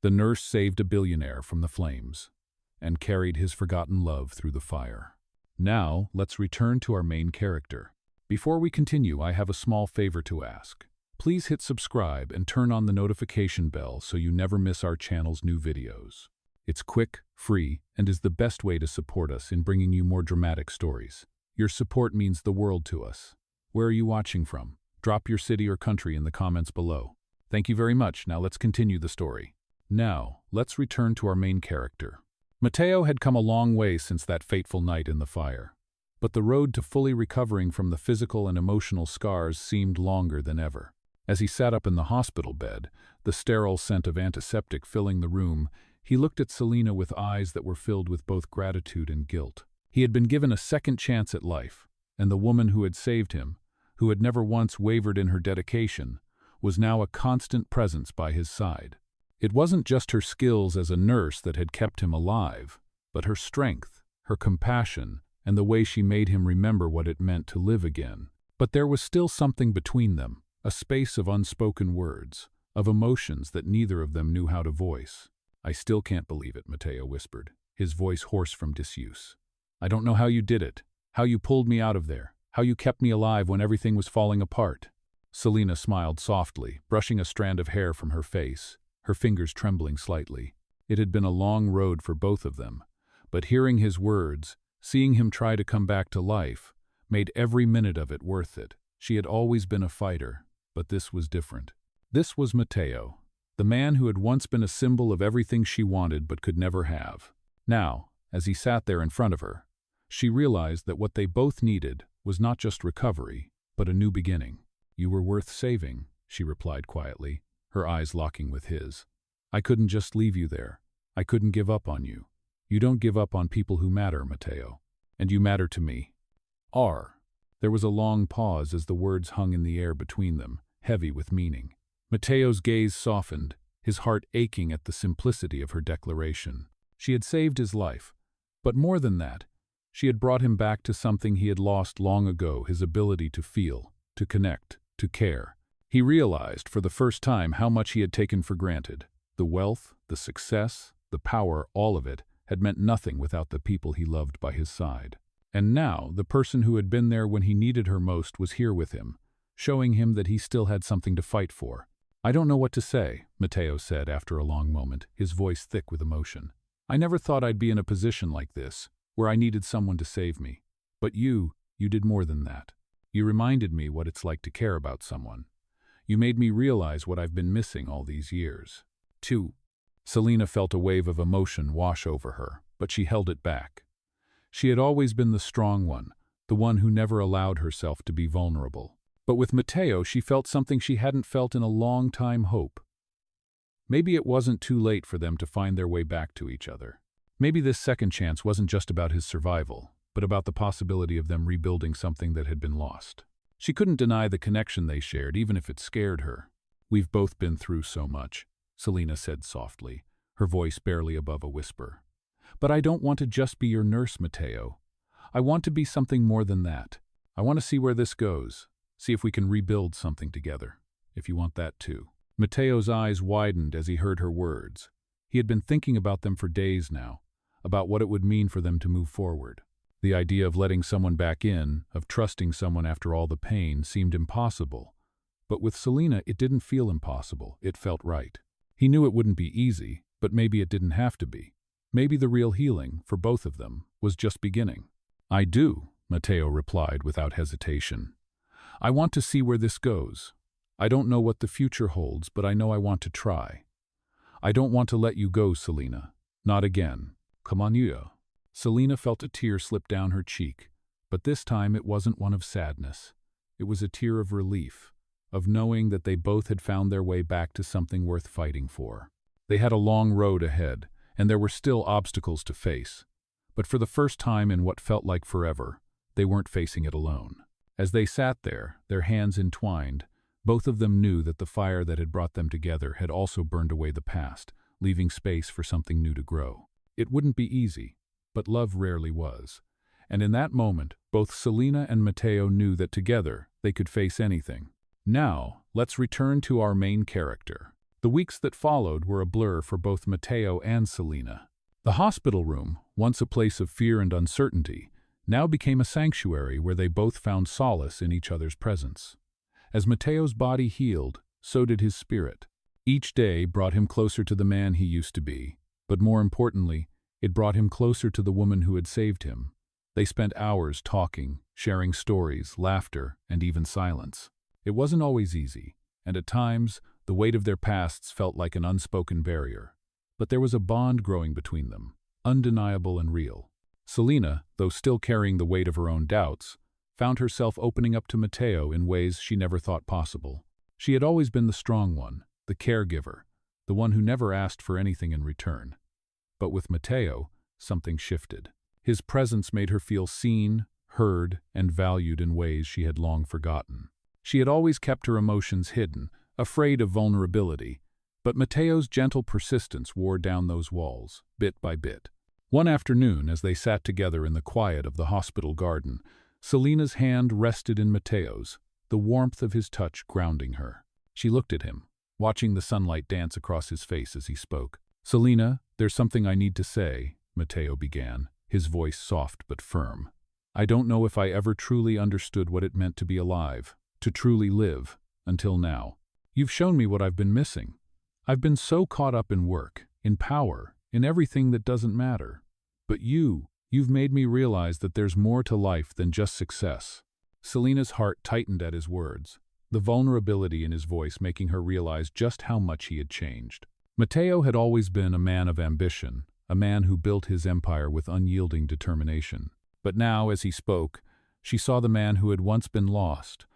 The nurse saved a billionaire from the flames and carried his forgotten love through the fire. Now, let's return to our main character. Before we continue, I have a small favor to ask. Please hit subscribe and turn on the notification bell so you never miss our channel's new videos. It's quick, free, and is the best way to support us in bringing you more dramatic stories. Your support means the world to us. Where are you watching from? Drop your city or country in the comments below. Thank you very much. Now let's continue the story. Now, let's return to our main character. Matteo had come a long way since that fateful night in the fire. But the road to fully recovering from the physical and emotional scars seemed longer than ever. As he sat up in the hospital bed, the sterile scent of antiseptic filling the room, he looked at Selena with eyes that were filled with both gratitude and guilt. He had been given a second chance at life, and the woman who had saved him, who had never once wavered in her dedication, was now a constant presence by his side. It wasn't just her skills as a nurse that had kept him alive, but her strength, her compassion, and the way she made him remember what it meant to live again. But there was still something between them, a space of unspoken words, of emotions that neither of them knew how to voice. "I still can't believe it," Matteo whispered, his voice hoarse from disuse. "I don't know how you did it, how you pulled me out of there, how you kept me alive when everything was falling apart." Selena smiled softly, brushing a strand of hair from her face, her fingers trembling slightly. It had been a long road for both of them, but hearing his words, seeing him try to come back to life, made every minute of it worth it. She had always been a fighter, but this was different. This was Matteo, the man who had once been a symbol of everything she wanted but could never have. Now, as he sat there in front of her, she realized that what they both needed was not just recovery, but a new beginning. "You were worth saving," she replied quietly, her eyes locking with his. "I couldn't just leave you there. I couldn't give up on you. You don't give up on people who matter, Matteo. And you matter to me." There was a long pause as the words hung in the air between them, heavy with meaning. Matteo's gaze softened, his heart aching at the simplicity of her declaration. She had saved his life, but more than that, she had brought him back to something he had lost long ago, his ability to feel, to connect, to care. He realized for the first time how much he had taken for granted. The wealth, the success, the power, all of it had meant nothing without the people he loved by his side. And now, the person who had been there when he needed her most was here with him, showing him that he still had something to fight for. "I don't know what to say," Matteo said after a long moment, his voice thick with emotion. "I never thought I'd be in a position like this, where I needed someone to save me. But you did more than that. You reminded me what it's like to care about someone. You made me realize what I've been missing all these years." Selena felt a wave of emotion wash over her, but she held it back. She had always been the strong one, the one who never allowed herself to be vulnerable. But with Matteo, she felt something she hadn't felt in a long time: hope. Maybe it wasn't too late for them to find their way back to each other. Maybe this second chance wasn't just about his survival, but about the possibility of them rebuilding something that had been lost. She couldn't deny the connection they shared, even if it scared her. "We've both been through so much," Selena said softly, her voice barely above a whisper. "But I don't want to just be your nurse, Matteo. I want to be something more than that. I want to see where this goes, see if we can rebuild something together, if you want that too." Matteo's eyes widened as he heard her words. He had been thinking about them for days now, about what it would mean for them to move forward. The idea of letting someone back in, of trusting someone after all the pain, seemed impossible. But with Selena, it didn't feel impossible, it felt right. He knew it wouldn't be easy, but maybe it didn't have to be. Maybe the real healing, for both of them, was just beginning. "I do," Matteo replied without hesitation. "I want to see where this goes. I don't know what the future holds, but I know I want to try. I don't want to let you go, Selena. Not again. Come on, you." Selena felt a tear slip down her cheek, but this time it wasn't one of sadness. It was a tear of relief, of knowing that they both had found their way back to something worth fighting for. They had a long road ahead, and there were still obstacles to face. But for the first time in what felt like forever, they weren't facing it alone. As they sat there, their hands entwined, both of them knew that the fire that had brought them together had also burned away the past, leaving space for something new to grow. It wouldn't be easy, but love rarely was. And in that moment, both Selena and Matteo knew that together they could face anything. Now, let's return to our main character. The weeks that followed were a blur for both Matteo and Selena. The hospital room, once a place of fear and uncertainty, now became a sanctuary where they both found solace in each other's presence. As Matteo's body healed, so did his spirit. Each day brought him closer to the man he used to be, but more importantly, it brought him closer to the woman who had saved him. They spent hours talking, sharing stories, laughter, and even silence. It wasn't always easy, and at times, the weight of their pasts felt like an unspoken barrier. But there was a bond growing between them, undeniable and real. Selena, though still carrying the weight of her own doubts, found herself opening up to Matteo in ways she never thought possible. She had always been the strong one, the caregiver, the one who never asked for anything in return. But with Matteo, something shifted. His presence made her feel seen, heard, and valued in ways she had long forgotten. She had always kept her emotions hidden, afraid of vulnerability, but Matteo's gentle persistence wore down those walls, bit by bit. One afternoon, as they sat together in the quiet of the hospital garden, Selena's hand rested in Matteo's, the warmth of his touch grounding her. She looked at him, watching the sunlight dance across his face as he spoke. "Selena, there's something I need to say," Matteo began, his voice soft but firm. "I don't know if I ever truly understood what it meant to be alive, to truly live, until now. You've shown me what I've been missing. I've been so caught up in work, in power, in everything that doesn't matter. But you've made me realize that there's more to life than just success." Selena's heart tightened at his words, the vulnerability in his voice making her realize just how much he had changed. Matteo had always been a man of ambition, a man who built his empire with unyielding determination. But now, as he spoke, she saw the man who had once been lost,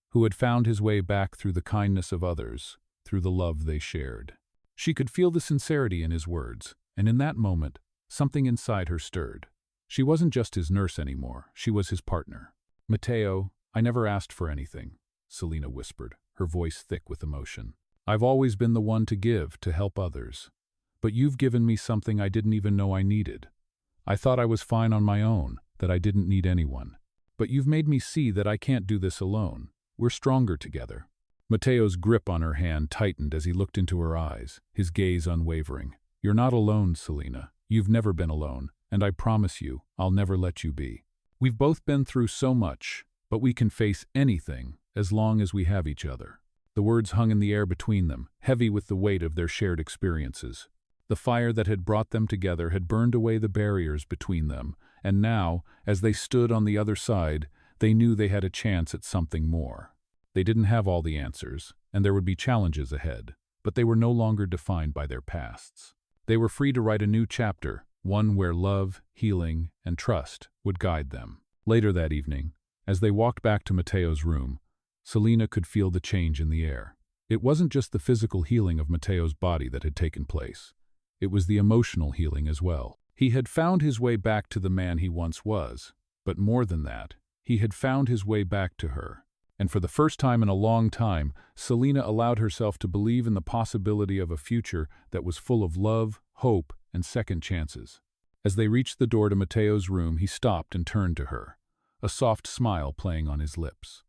who had found his way back through the kindness of others, through the love they shared. She could feel the sincerity in his words, and in that moment, something inside her stirred. She wasn't just his nurse anymore, she was his partner. "Matteo, I never asked for anything," Selena whispered, her voice thick with emotion. "I've always been the one to give, to help others. But you've given me something I didn't even know I needed. I thought I was fine on my own, that I didn't need anyone. But you've made me see that I can't do this alone. We're stronger together." Matteo's grip on her hand tightened as he looked into her eyes, his gaze unwavering. "You're not alone, Selena. You've never been alone, and I promise you, I'll never let you be. We've both been through so much, but we can face anything as long as we have each other." The words hung in the air between them, heavy with the weight of their shared experiences. The fire that had brought them together had burned away the barriers between them, and now, as they stood on the other side, they knew they had a chance at something more. They didn't have all the answers, and there would be challenges ahead, but they were no longer defined by their pasts. They were free to write a new chapter, one where love, healing, and trust would guide them. Later that evening, as they walked back to Matteo's room, Selena could feel the change in the air. It wasn't just the physical healing of Matteo's body that had taken place. It was the emotional healing as well. He had found his way back to the man he once was, but more than that, he had found his way back to her. And for the first time in a long time, Selena allowed herself to believe in the possibility of a future that was full of love, hope, and second chances. As they reached the door to Matteo's room, he stopped and turned to her, a soft smile playing on his lips.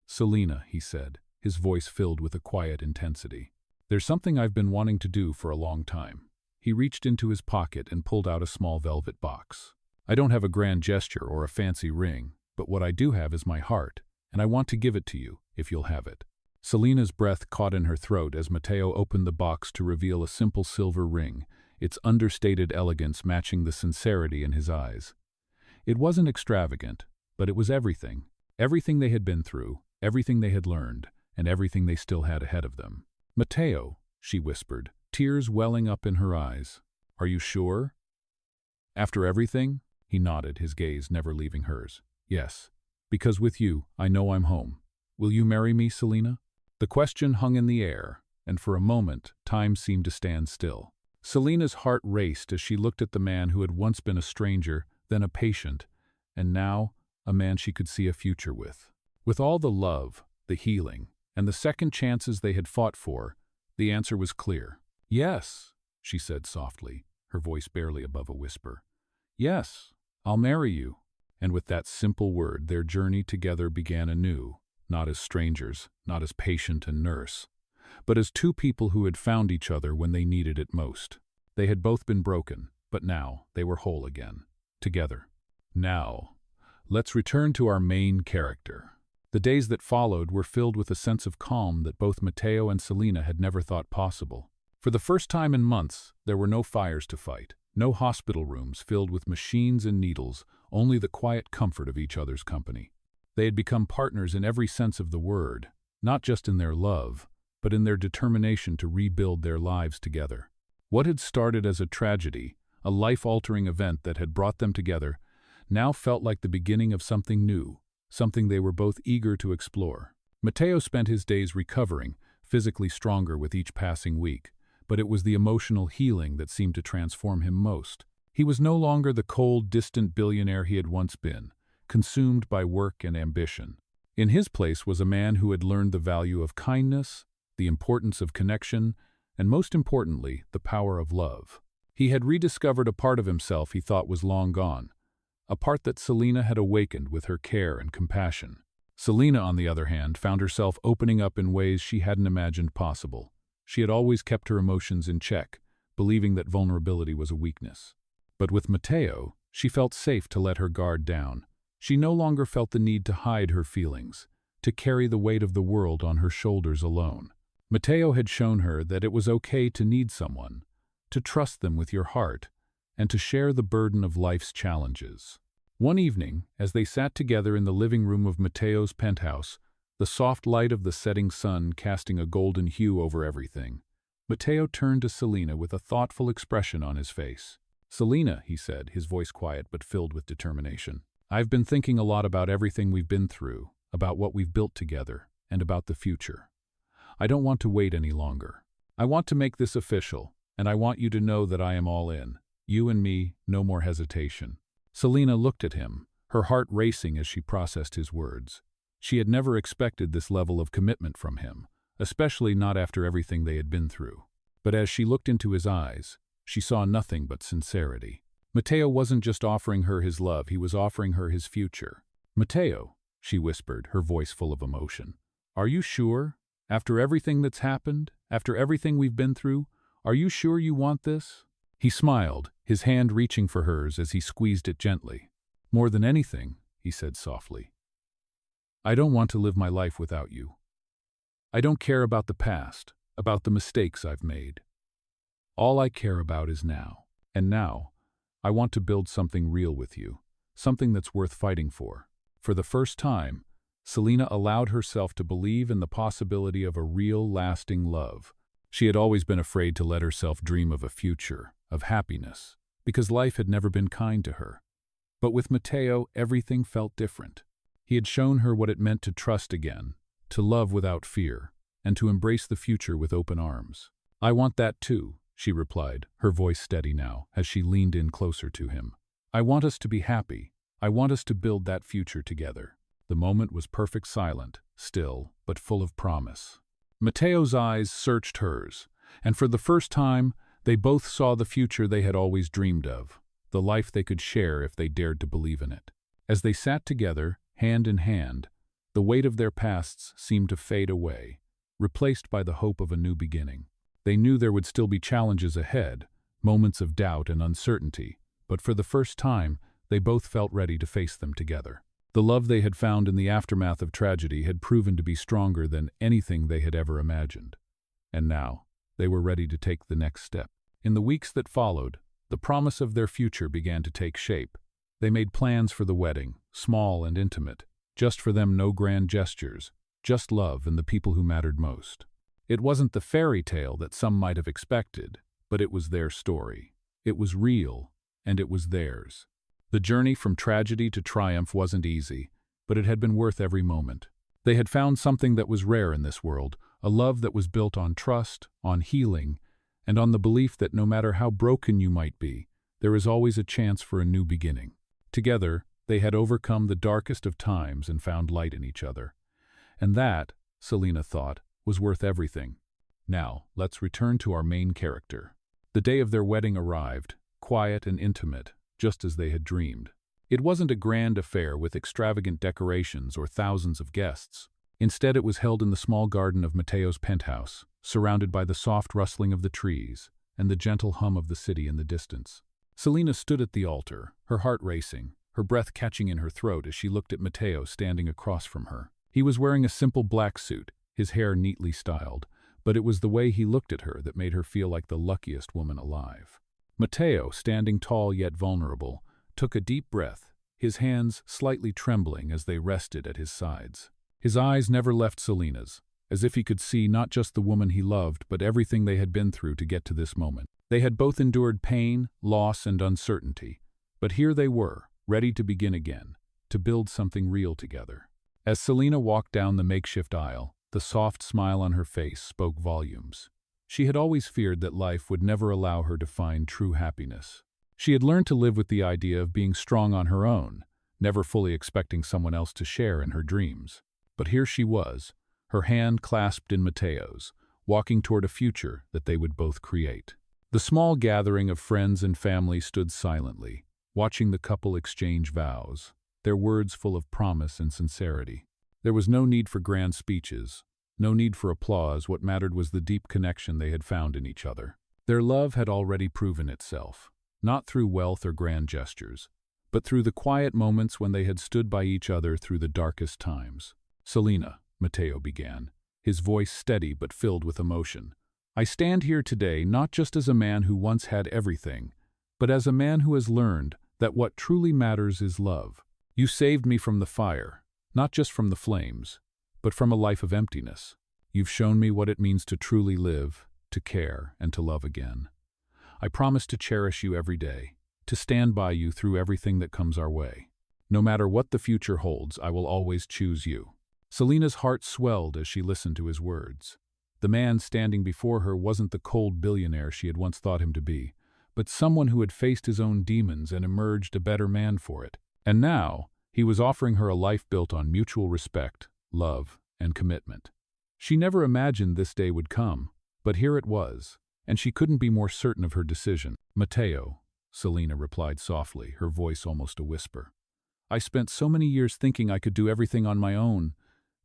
"Selena," he said, his voice filled with a quiet intensity. "There's something I've been wanting to do for a long time." He reached into his pocket and pulled out a small velvet box. "I don't have a grand gesture or a fancy ring, but what I do have is my heart, and I want to give it to you, if you'll have it." Selena's breath caught in her throat as Matteo opened the box to reveal a simple silver ring, its understated elegance matching the sincerity in his eyes. It wasn't extravagant, but it was everything. Everything they had been through, everything they had learned, and everything they still had ahead of them. "Matteo," she whispered, tears welling up in her eyes. "Are you sure?" "After everything?" He nodded, his gaze never leaving hers. "Yes. Because with you, I know I'm home. Will you marry me, Selena?" The question hung in the air, and for a moment, time seemed to stand still. Selena's heart raced as she looked at the man who had once been a stranger, then a patient, and now a man she could see a future with. With all the love, the healing, and the second chances they had fought for, the answer was clear. "Yes," she said softly, her voice barely above a whisper. "Yes, I'll marry you." And with that simple word, their journey together began anew, not as strangers, not as patient and nurse, but as two people who had found each other when they needed it most. They had both been broken, but now they were whole again, together. Now, let's return to our main character. The days that followed were filled with a sense of calm that both Matteo and Selena had never thought possible. For the first time in months, there were no fires to fight, no hospital rooms filled with machines and needles, only the quiet comfort of each other's company. They had become partners in every sense of the word, not just in their love, but in their determination to rebuild their lives together. What had started as a tragedy, a life-altering event that had brought them together, now felt like the beginning of something new, something they were both eager to explore. Matteo spent his days recovering, physically stronger with each passing week, but it was the emotional healing that seemed to transform him most. He was no longer the cold, distant billionaire he had once been, consumed by work and ambition. In his place was a man who had learned the value of kindness, the importance of connection, and most importantly, the power of love. He had rediscovered a part of himself he thought was long gone, a part that Selena had awakened with her care and compassion. Selena, on the other hand, found herself opening up in ways she hadn't imagined possible. She had always kept her emotions in check, believing that vulnerability was a weakness. But with Matteo, she felt safe to let her guard down. She no longer felt the need to hide her feelings, to carry the weight of the world on her shoulders alone. Matteo had shown her that it was okay to need someone, to trust them with your heart, and to share the burden of life's challenges. One evening, as they sat together in the living room of Matteo's penthouse, the soft light of the setting sun casting a golden hue over everything, Matteo turned to Selena with a thoughtful expression on his face. "Selena," he said, his voice quiet but filled with determination, "I've been thinking a lot about everything we've been through, about what we've built together, and about the future. I don't want to wait any longer. I want to make this official, and I want you to know that I am all in. You and me, no more hesitation." Selena looked at him, her heart racing as she processed his words. She had never expected this level of commitment from him, especially not after everything they had been through. But as she looked into his eyes, she saw nothing but sincerity. Matteo wasn't just offering her his love, he was offering her his future. "Matteo," she whispered, her voice full of emotion, "are you sure? After everything that's happened, after everything we've been through, are you sure you want this?" He smiled, his hand reaching for hers as he squeezed it gently. "More than anything," he said softly, "I don't want to live my life without you. I don't care about the past, about the mistakes I've made. All I care about is now. And now, I want to build something real with you, something that's worth fighting for." For the first time, Selena allowed herself to believe in the possibility of a real, lasting love. She had always been afraid to let herself dream of a future, of happiness, because life had never been kind to her. But with Matteo, everything felt different. He had shown her what it meant to trust again, to love without fear, and to embrace the future with open arms. "I want that too," she replied, her voice steady now, as she leaned in closer to him. "I want us to be happy. I want us to build that future together." The moment was perfect, silent, still, but full of promise. Matteo's eyes searched hers, and for the first time, they both saw the future they had always dreamed of, the life they could share if they dared to believe in it. As they sat together, hand in hand, the weight of their pasts seemed to fade away, replaced by the hope of a new beginning. They knew there would still be challenges ahead, moments of doubt and uncertainty, but for the first time, they both felt ready to face them together. The love they had found in the aftermath of tragedy had proven to be stronger than anything they had ever imagined. And now, they were ready to take the next step. In the weeks that followed, the promise of their future began to take shape. They made plans for the wedding, small and intimate, just for them, no grand gestures, just love and the people who mattered most. It wasn't the fairy tale that some might have expected, but it was their story. It was real, and it was theirs. The journey from tragedy to triumph wasn't easy, but it had been worth every moment. They had found something that was rare in this world, a love that was built on trust, on healing, and on the belief that no matter how broken you might be, there is always a chance for a new beginning. Together, they had overcome the darkest of times and found light in each other. And that, Selena thought, was worth everything. Now, let's return to our main character. The day of their wedding arrived, quiet and intimate, just as they had dreamed. It wasn't a grand affair with extravagant decorations or thousands of guests. Instead, it was held in the small garden of Matteo's penthouse, surrounded by the soft rustling of the trees and the gentle hum of the city in the distance. Selena stood at the altar, her heart racing, her breath catching in her throat as she looked at Matteo standing across from her. He was wearing a simple black suit, his hair neatly styled, but it was the way he looked at her that made her feel like the luckiest woman alive. Matteo, standing tall yet vulnerable, took a deep breath, his hands slightly trembling as they rested at his sides. His eyes never left Selena's, as if he could see not just the woman he loved but everything they had been through to get to this moment. They had both endured pain, loss, and uncertainty, but here they were, ready to begin again, to build something real together. As Selena walked down the makeshift aisle, the soft smile on her face spoke volumes. She had always feared that life would never allow her to find true happiness. She had learned to live with the idea of being strong on her own, never fully expecting someone else to share in her dreams. But here she was, her hand clasped in Matteo's, walking toward a future that they would both create. The small gathering of friends and family stood silently, watching the couple exchange vows, their words full of promise and sincerity. There was no need for grand speeches, no need for applause. What mattered was the deep connection they had found in each other. Their love had already proven itself, not through wealth or grand gestures, but through the quiet moments when they had stood by each other through the darkest times. "Selena," Matteo began, his voice steady but filled with emotion, "I stand here today not just as a man who once had everything, but as a man who has learned that what truly matters is love. You saved me from the fire, not just from the flames, but from a life of emptiness. You've shown me what it means to truly live, to care, and to love again. I promise to cherish you every day, to stand by you through everything that comes our way. No matter what the future holds, I will always choose you." Selena's heart swelled as she listened to his words. The man standing before her wasn't the cold billionaire she had once thought him to be, but someone who had faced his own demons and emerged a better man for it. And now, he was offering her a life built on mutual respect, love, and commitment. She never imagined this day would come, but here it was, and she couldn't be more certain of her decision. "Matteo," Selena replied softly, her voice almost a whisper. "I spent so many years thinking I could do everything on my own,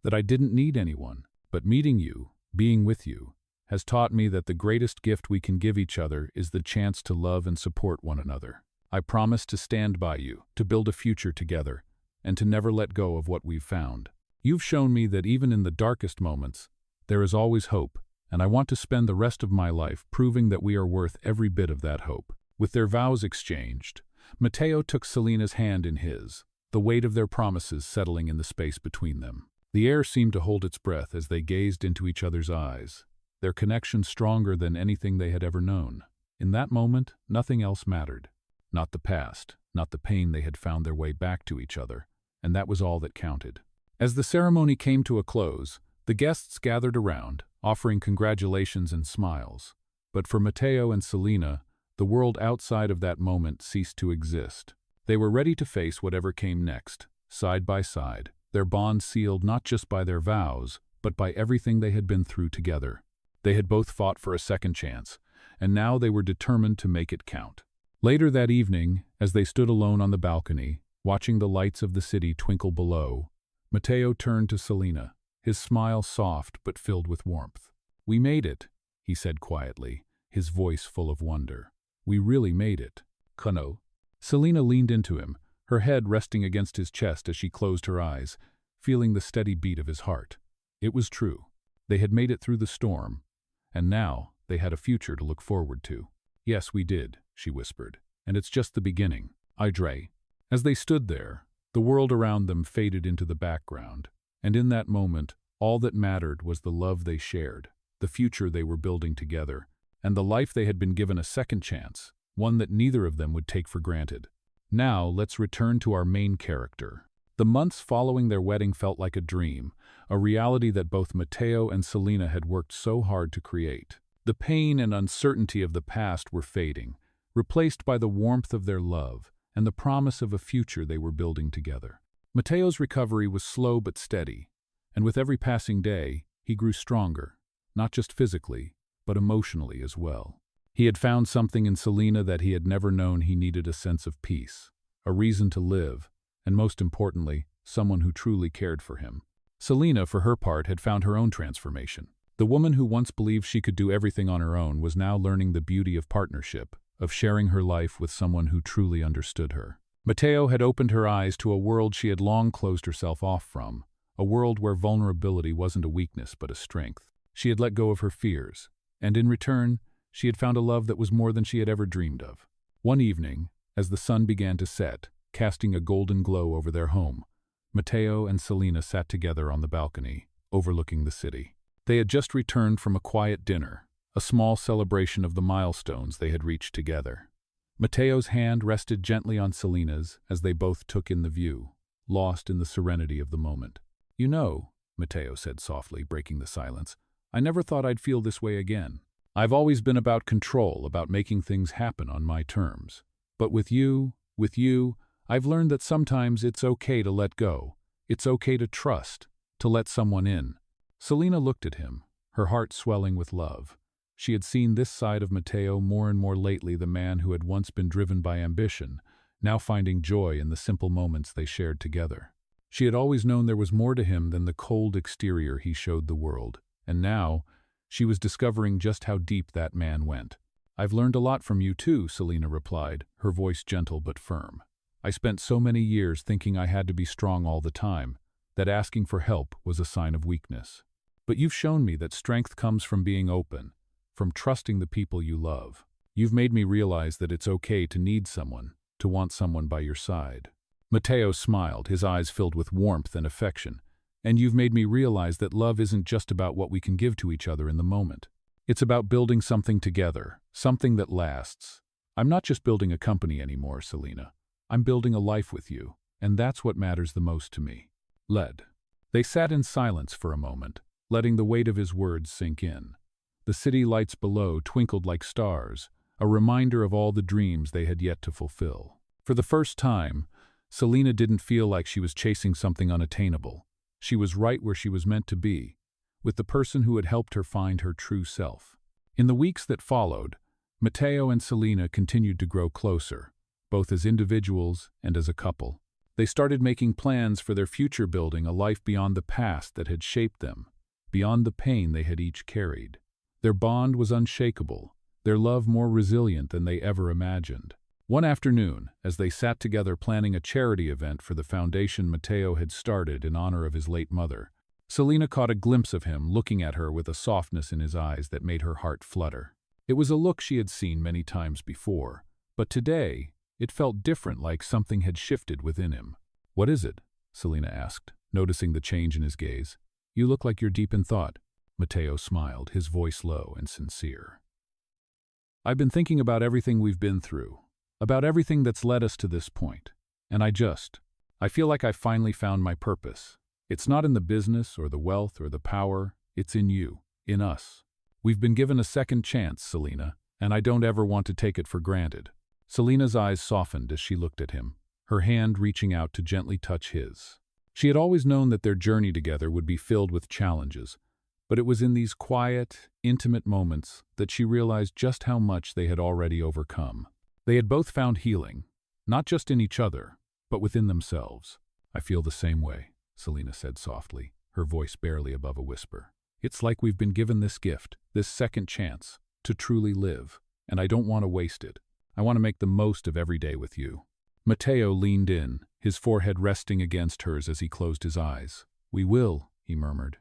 that I didn't need anyone. But meeting you, being with you, has taught me that the greatest gift we can give each other is the chance to love and support one another. I promise to stand by you, to build a future together, and to never let go of what we've found. You've shown me that even in the darkest moments, there is always hope, and I want to spend the rest of my life proving that we are worth every bit of that hope." With their vows exchanged, Matteo took Selena's hand in his, the weight of their promises settling in the space between them. The air seemed to hold its breath as they gazed into each other's eyes, their connection stronger than anything they had ever known. In that moment, nothing else mattered. Not the past, not the pain. They had found their way back to each other, and that was all that counted. As the ceremony came to a close, the guests gathered around, offering congratulations and smiles. But for Matteo and Selena, the world outside of that moment ceased to exist. They were ready to face whatever came next, side by side, their bond sealed not just by their vows, but by everything they had been through together. They had both fought for a second chance, and now they were determined to make it count. Later that evening, as they stood alone on the balcony, watching the lights of the city twinkle below, Matteo turned to Selena, his smile soft but filled with warmth. "We made it," he said quietly, his voice full of wonder. "We really made it." "Kano." Selena leaned into him, her head resting against his chest as she closed her eyes, feeling the steady beat of his heart. It was true. They had made it through the storm, and now they had a future to look forward to. "Yes, we did," she whispered, "and it's just the beginning." "Idre." As they stood there, the world around them faded into the background, and in that moment, all that mattered was the love they shared, the future they were building together, and the life they had been given a second chance, one that neither of them would take for granted. Now, let's return to our main character. The months following their wedding felt like a dream, a reality that both Matteo and Selena had worked so hard to create. The pain and uncertainty of the past were fading, replaced by the warmth of their love and the promise of a future they were building together. Matteo's recovery was slow but steady, and with every passing day, he grew stronger, not just physically, but emotionally as well. He had found something in Selena that he had never known. He needed a sense of peace, a reason to live, and most importantly, someone who truly cared for him. Selena, for her part, had found her own transformation. The woman who once believed she could do everything on her own was now learning the beauty of partnership, of sharing her life with someone who truly understood her. Matteo had opened her eyes to a world she had long closed herself off from, a world where vulnerability wasn't a weakness but a strength. She had let go of her fears, and in return, she had found a love that was more than she had ever dreamed of. One evening, as the sun began to set, casting a golden glow over their home, Matteo and Selena sat together on the balcony, overlooking the city. They had just returned from a quiet dinner, a small celebration of the milestones they had reached together. Matteo's hand rested gently on Selena's as they both took in the view, lost in the serenity of the moment. "You know," Matteo said softly, breaking the silence, "I never thought I'd feel this way again. I've always been about control, about making things happen on my terms. But with you, I've learned that sometimes it's okay to let go. It's okay to trust, to let someone in." Selena looked at him, her heart swelling with love. She had seen this side of Matteo more and more lately, the man who had once been driven by ambition, now finding joy in the simple moments they shared together. She had always known there was more to him than the cold exterior he showed the world, and now she was discovering just how deep that man went. "I've learned a lot from you too," Selena replied, her voice gentle but firm. "I spent so many years thinking I had to be strong all the time, that asking for help was a sign of weakness. But you've shown me that strength comes from being open, from trusting the people you love. You've made me realize that it's okay to need someone, to want someone by your side." Matteo smiled, his eyes filled with warmth and affection. "And you've made me realize that love isn't just about what we can give to each other in the moment. It's about building something together, something that lasts. I'm not just building a company anymore, Selena. I'm building a life with you, and that's what matters the most to me." They sat in silence for a moment, letting the weight of his words sink in. The city lights below twinkled like stars, a reminder of all the dreams they had yet to fulfill. For the first time, Selena didn't feel like she was chasing something unattainable. She was right where she was meant to be, with the person who had helped her find her true self. In the weeks that followed, Matteo and Selena continued to grow closer, both as individuals and as a couple. They started making plans for their future, building a life beyond the past that had shaped them, beyond the pain they had each carried. Their bond was unshakable, their love more resilient than they ever imagined. One afternoon, as they sat together planning a charity event for the foundation Matteo had started in honor of his late mother, Selena caught a glimpse of him looking at her with a softness in his eyes that made her heart flutter. It was a look she had seen many times before, but today it felt different, like something had shifted within him. "What is it?" Selena asked, noticing the change in his gaze. "You look like you're deep in thought." Matteo smiled, his voice low and sincere. "I've been thinking about everything we've been through, about everything that's led us to this point, and I feel like I've finally found my purpose. It's not in the business or the wealth or the power, it's in you, in us. We've been given a second chance, Selena, and I don't ever want to take it for granted." Selena's eyes softened as she looked at him, her hand reaching out to gently touch his. She had always known that their journey together would be filled with challenges, but it was in these quiet, intimate moments that she realized just how much they had already overcome. They had both found healing, not just in each other, but within themselves. "I feel the same way," Selena said softly, her voice barely above a whisper. "It's like we've been given this gift, this second chance, to truly live, and I don't want to waste it. I want to make the most of every day with you." Matteo leaned in, his forehead resting against hers as he closed his eyes. "We will," he murmured.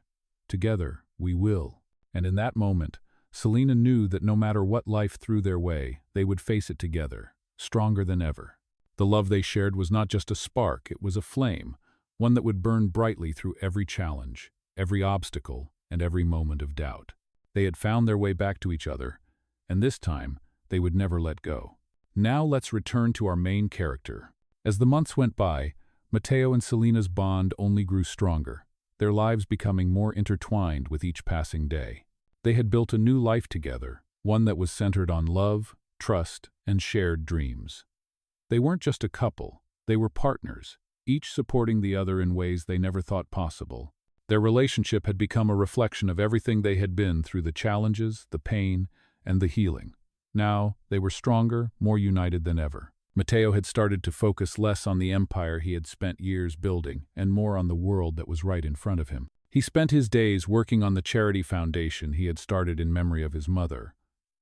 "Together, we will." And in that moment, Selena knew that no matter what life threw their way, they would face it together, stronger than ever. The love they shared was not just a spark, it was a flame, one that would burn brightly through every challenge, every obstacle, and every moment of doubt. They had found their way back to each other, and this time, they would never let go. Now let's return to our main character. As the months went by, Matteo and Selena's bond only grew stronger, their lives becoming more intertwined with each passing day. They had built a new life together, one that was centered on love, trust, and shared dreams. They weren't just a couple, they were partners, each supporting the other in ways they never thought possible. Their relationship had become a reflection of everything they had been through, the challenges, the pain, and the healing. Now, they were stronger, more united than ever. Matteo had started to focus less on the empire he had spent years building and more on the world that was right in front of him. He spent his days working on the charity foundation he had started in memory of his mother,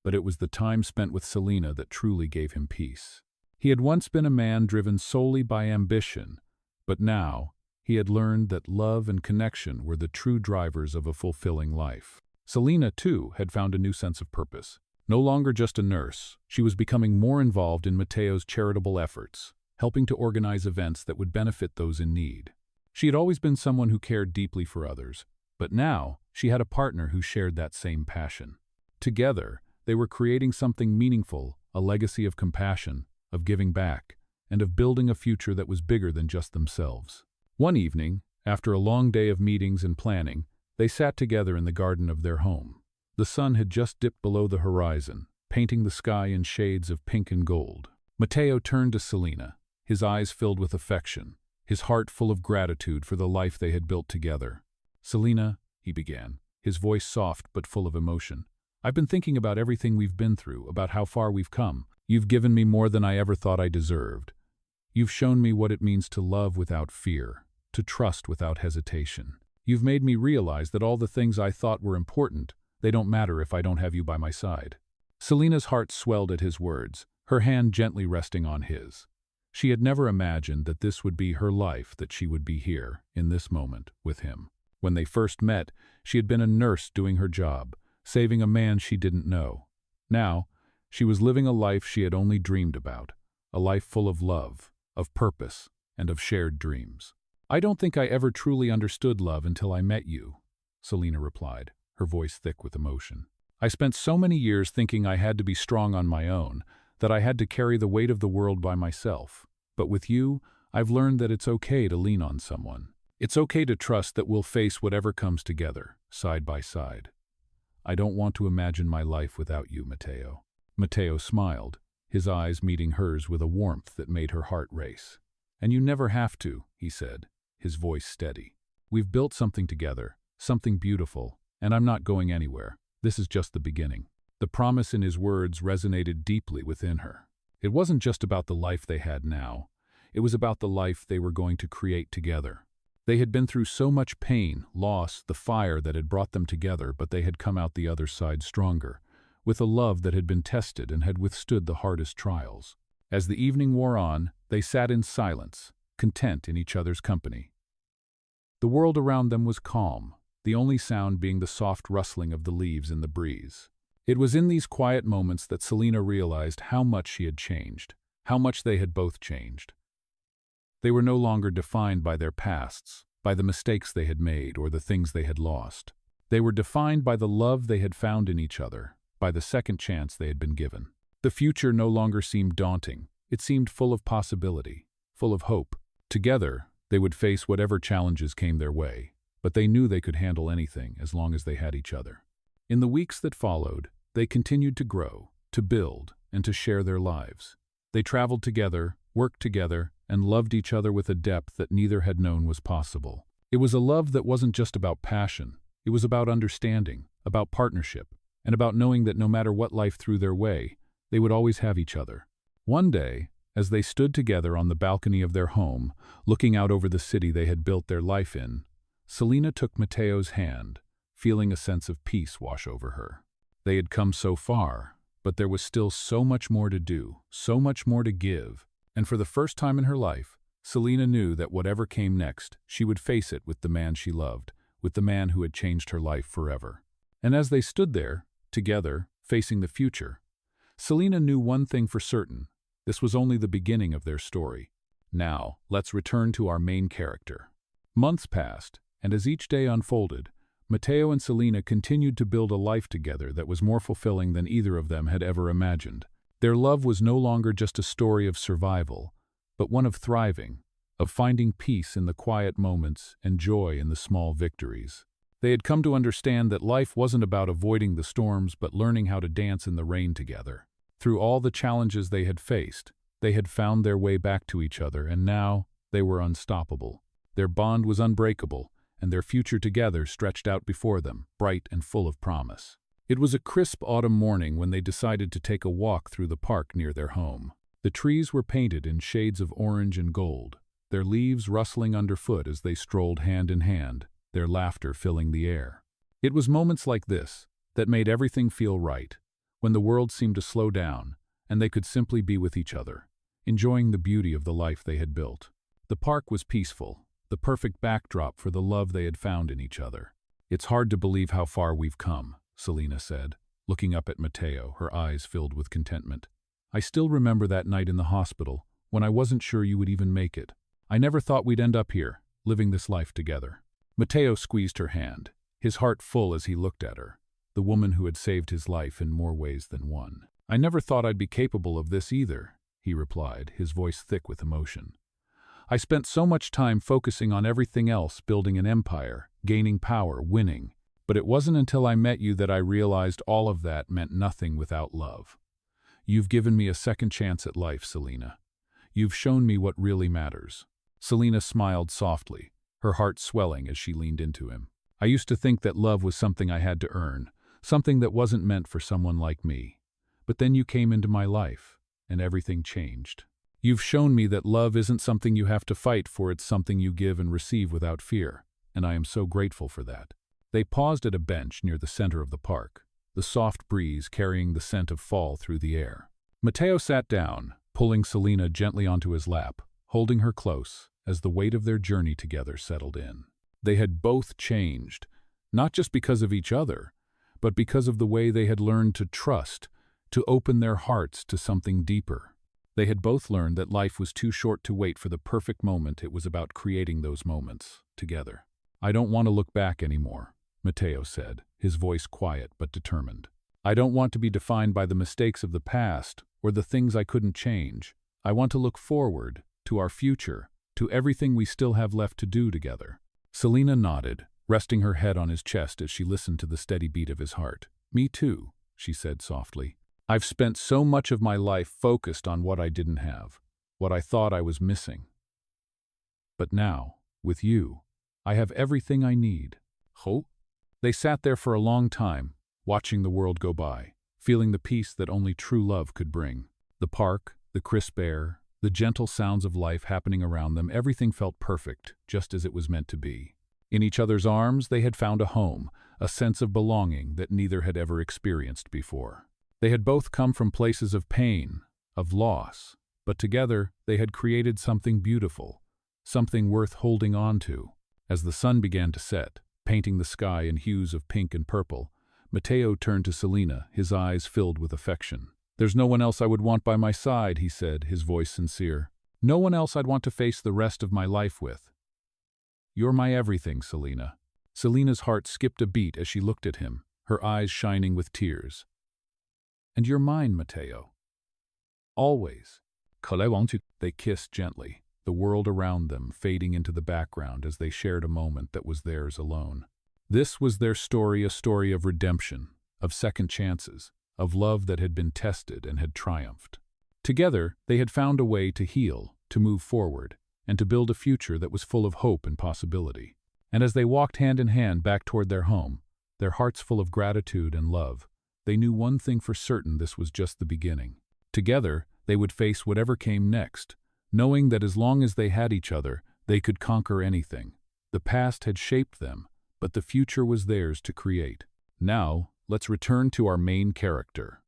but it was the time spent with Selena that truly gave him peace. He had once been a man driven solely by ambition, but now he had learned that love and connection were the true drivers of a fulfilling life. Selena, too, had found a new sense of purpose. No longer just a nurse, she was becoming more involved in Matteo's charitable efforts, helping to organize events that would benefit those in need. She had always been someone who cared deeply for others, but now she had a partner who shared that same passion. Together, they were creating something meaningful, a legacy of compassion, of giving back, and of building a future that was bigger than just themselves. One evening, after a long day of meetings and planning, they sat together in the garden of their home. The sun had just dipped below the horizon, painting the sky in shades of pink and gold. Matteo turned to Selena, his eyes filled with affection, his heart full of gratitude for the life they had built together. "Selena," he began, his voice soft but full of emotion, "I've been thinking about everything we've been through, about how far we've come. You've given me more than I ever thought I deserved. You've shown me what it means to love without fear, to trust without hesitation. You've made me realize that all the things I thought were important, they don't matter if I don't have you by my side." Selena's heart swelled at his words, her hand gently resting on his. She had never imagined that this would be her life, that she would be here, in this moment, with him. When they first met, she had been a nurse doing her job, saving a man she didn't know. Now, she was living a life she had only dreamed about, a life full of love, of purpose, and of shared dreams. "I don't think I ever truly understood love until I met you," Selena replied, her voice thick with emotion. "I spent so many years thinking I had to be strong on my own, that I had to carry the weight of the world by myself. But with you, I've learned that it's okay to lean on someone. It's okay to trust that we'll face whatever comes together, side by side. I don't want to imagine my life without you, Matteo." Matteo smiled, his eyes meeting hers with a warmth that made her heart race. "And you never have to," he said, his voice steady. "We've built something together, something beautiful, and I'm not going anywhere. This is just the beginning." The promise in his words resonated deeply within her. It wasn't just about the life they had now. It was about the life they were going to create together. They had been through so much pain, loss, the fire that had brought them together, but they had come out the other side stronger, with a love that had been tested and had withstood the hardest trials. As the evening wore on, they sat in silence, content in each other's company. The world around them was calm, the only sound being the soft rustling of the leaves in the breeze. It was in these quiet moments that Selena realized how much she had changed, how much they had both changed. They were no longer defined by their pasts, by the mistakes they had made or the things they had lost. They were defined by the love they had found in each other, by the second chance they had been given. The future no longer seemed daunting. It seemed full of possibility, full of hope. Together, they would face whatever challenges came their way, but they knew they could handle anything as long as they had each other. In the weeks that followed, they continued to grow, to build, and to share their lives. They traveled together, worked together, and loved each other with a depth that neither had known was possible. It was a love that wasn't just about passion. It was about understanding, about partnership, and about knowing that no matter what life threw their way, they would always have each other. One day, as they stood together on the balcony of their home, looking out over the city they had built their life in, Selena took Matteo's hand, feeling a sense of peace wash over her. They had come so far, but there was still so much more to do, so much more to give, and for the first time in her life, Selena knew that whatever came next, she would face it with the man she loved, with the man who had changed her life forever. And as they stood there, together, facing the future, Selena knew one thing for certain: this was only the beginning of their story. Now, let's return to our main character. Months passed, and as each day unfolded, Matteo and Selena continued to build a life together that was more fulfilling than either of them had ever imagined. Their love was no longer just a story of survival, but one of thriving, of finding peace in the quiet moments and joy in the small victories. They had come to understand that life wasn't about avoiding the storms but learning how to dance in the rain together. Through all the challenges they had faced, they had found their way back to each other, and now they were unstoppable. Their bond was unbreakable, and their future together stretched out before them, bright and full of promise. It was a crisp autumn morning when they decided to take a walk through the park near their home. The trees were painted in shades of orange and gold, their leaves rustling underfoot as they strolled hand in hand, their laughter filling the air. It was moments like this that made everything feel right, when the world seemed to slow down, and they could simply be with each other, enjoying the beauty of the life they had built. The park was peaceful, the perfect backdrop for the love they had found in each other. "It's hard to believe how far we've come," Selena said, looking up at Matteo, her eyes filled with contentment. "I still remember that night in the hospital, when I wasn't sure you would even make it. I never thought we'd end up here, living this life together." Matteo squeezed her hand, his heart full as he looked at her, the woman who had saved his life in more ways than one. "I never thought I'd be capable of this either," he replied, his voice thick with emotion. "I spent so much time focusing on everything else, building an empire, gaining power, winning. But it wasn't until I met you that I realized all of that meant nothing without love. You've given me a second chance at life, Selena. You've shown me what really matters." Selena smiled softly, her heart swelling as she leaned into him. "I used to think that love was something I had to earn, something that wasn't meant for someone like me. But then you came into my life, and everything changed. You've shown me that love isn't something you have to fight for, it's something you give and receive without fear, and I am so grateful for that." They paused at a bench near the center of the park, the soft breeze carrying the scent of fall through the air. Matteo sat down, pulling Selena gently onto his lap, holding her close as the weight of their journey together settled in. They had both changed, not just because of each other, but because of the way they had learned to trust, to open their hearts to something deeper. They had both learned that life was too short to wait for the perfect moment. It was about creating those moments together. "I don't want to look back anymore," Matteo said, his voice quiet but determined. "I don't want to be defined by the mistakes of the past or the things I couldn't change. I want to look forward, to our future, to everything we still have left to do together." Selena nodded, resting her head on his chest as she listened to the steady beat of his heart. "Me too," she said softly. "I've spent so much of my life focused on what I didn't have, what I thought I was missing. But now, with you, I have everything I need." "Ho?" They sat there for a long time, watching the world go by, feeling the peace that only true love could bring. The park, the crisp air, the gentle sounds of life happening around them, everything felt perfect, just as it was meant to be. In each other's arms, they had found a home, a sense of belonging that neither had ever experienced before. They had both come from places of pain, of loss, but together they had created something beautiful, something worth holding on to. As the sun began to set, painting the sky in hues of pink and purple, Matteo turned to Selena, his eyes filled with affection. "There's no one else I would want by my side," he said, his voice sincere. "No one else I'd want to face the rest of my life with. You're my everything, Selena." Selena's heart skipped a beat as she looked at him, her eyes shining with tears. "And you're mine, Matteo. Always." They kissed gently, the world around them fading into the background as they shared a moment that was theirs alone. This was their story, a story of redemption, of second chances, of love that had been tested and had triumphed. Together, they had found a way to heal, to move forward, and to build a future that was full of hope and possibility. And as they walked hand in hand back toward their home, their hearts full of gratitude and love, they knew one thing for certain: this was just the beginning. Together, they would face whatever came next, knowing that as long as they had each other, they could conquer anything. The past had shaped them, but the future was theirs to create. Now, let's return to our main character,